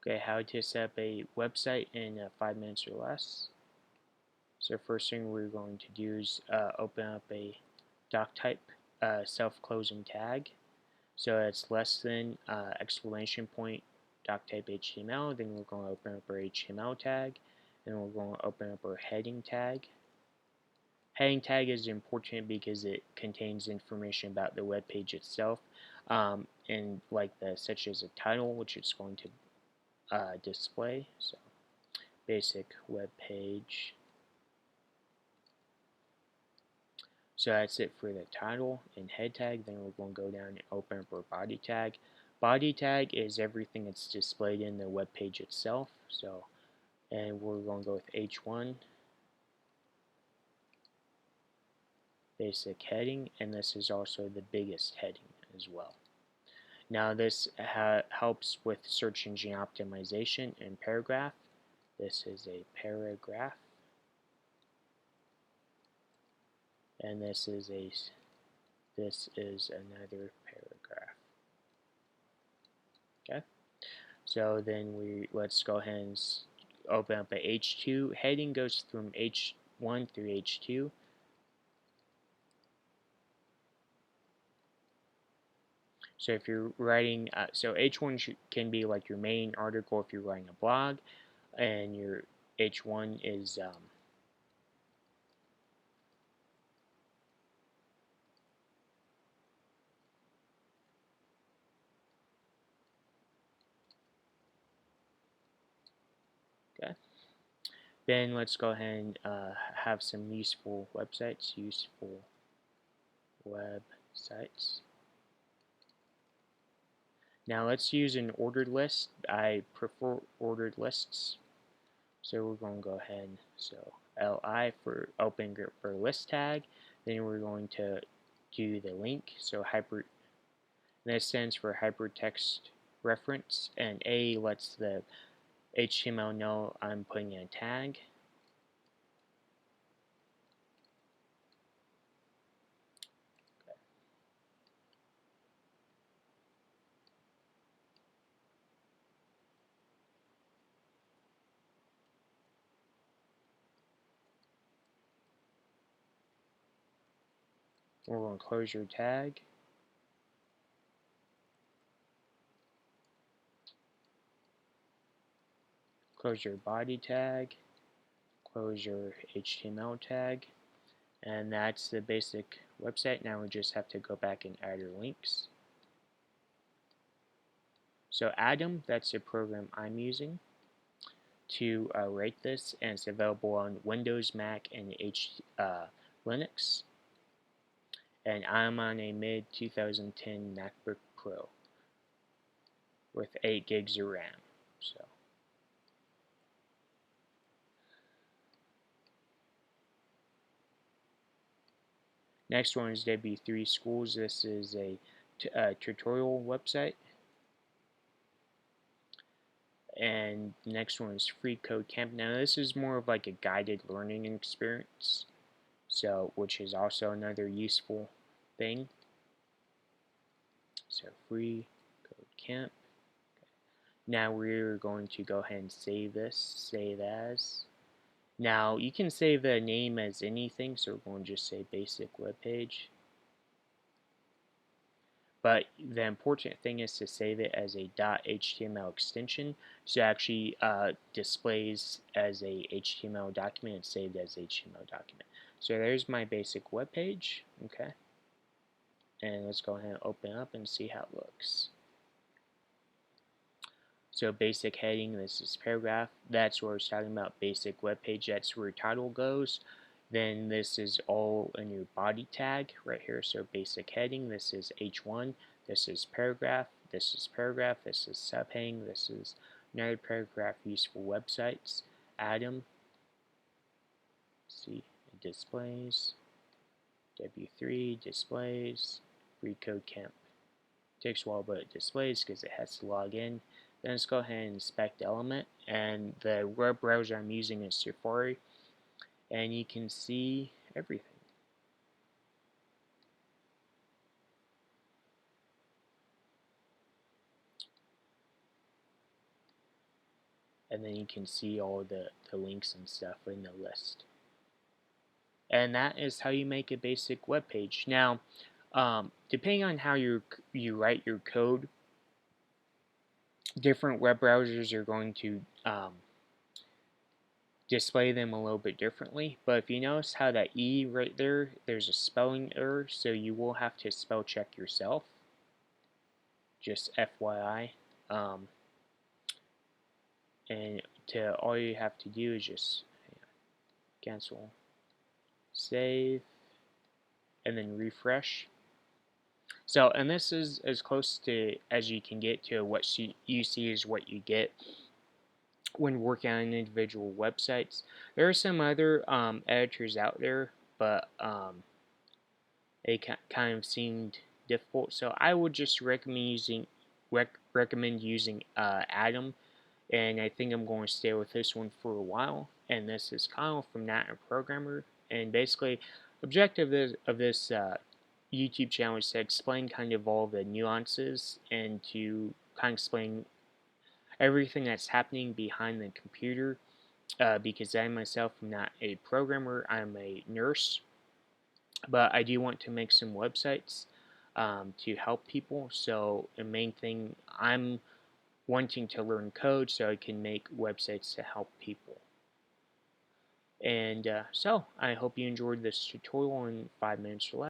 Okay, how to set up a website in 5 minutes or less. So first thing we're going to do is open up a doc type self-closing tag. So it's less than exclamation point doc type HTML. Then we're going to open up our HTML tag. Then we're going to open up our heading tag. Heading tag is important because it contains information about the web page itself, and such as a title, which it's going to display. So basic web page. So that's it for the title and head tag. Then we're going to go down and open up our body tag. Body tag is everything that's displayed in the web page itself. So, and we're going to go with H1, basic heading, and this is also the biggest heading as well. Now this helps with search engine optimization and paragraph. This is a paragraph, and this is another paragraph. Okay, so then let's go ahead and open up a H2. Heading goes from H1 through H2. So if you're writing, so H1 can be like your main article if you're writing a blog, and your H1 is okay. Then let's go ahead and have some useful websites. Useful websites. Now let's use an ordered list. I prefer ordered lists. So we're going to go ahead, so li for open for list tag. Then we're going to do the link. So hyper, that stands for hypertext reference, and A lets the HTML know I'm putting in a tag. We're going to close your tag. Close your body tag. Close your HTML tag. And that's the basic website. Now we just have to go back and add our links. So Atom, that's the program I'm using to write this, and it's available on Windows, Mac, and Linux. And I'm on a mid-2010 MacBook Pro with 8 gigs of RAM. So next one is W3 Schools. This is a tutorial website. And the next one is Free Code Camp. Now this is more of like a guided learning experience, so which is also another useful thing. So Free Code Camp. Now we're going to go ahead and save this, save as. Now you can save the name as anything, so we're going to just say basic web page. But the important thing is to save it as a .html extension, so it actually displays as a HTML document and saved as HTML document. So there's my basic web page. Okay, and let's go ahead and open up and see how it looks. So basic heading, this is paragraph. That's where it's talking about basic web page. That's where title goes. Then this is all in your body tag right here. So basic heading, this is H1, this is paragraph, this is paragraph, this is subheading, this is another paragraph, useful websites, Atom, see, it displays, W3 displays, Free Code Camp. It takes a while, but it displays because it has to log in. Then let's go ahead and inspect element, and the web browser I'm using is Safari, and you can see everything. and then you can see all the links and stuff in the list. And that is how you make a basic web page. Now, depending on how you write your code, different web browsers are going to display them a little bit differently. But if you notice how that E right there, there's a spelling error, so you will have to spell check yourself. Just FYI. And all you have to do is just cancel, save, and then refresh. So, and this is as close to as you can get to what you see is what you get when working on individual websites. There are some other editors out there, but they kind of seemed difficult. So I would just recommend using Atom, and I think I'm going to stay with this one for a while. And this is Kyle from Nat and Programmer, and basically, objective of this YouTube channel is to explain kind of all the nuances and to kind of explain everything that's happening behind the computer, because I myself am not a programmer, I'm a nurse, but I do want to make some websites to help people. So the main thing, I'm wanting to learn code so I can make websites to help people. And so I hope you enjoyed this tutorial in 5 minutes or less.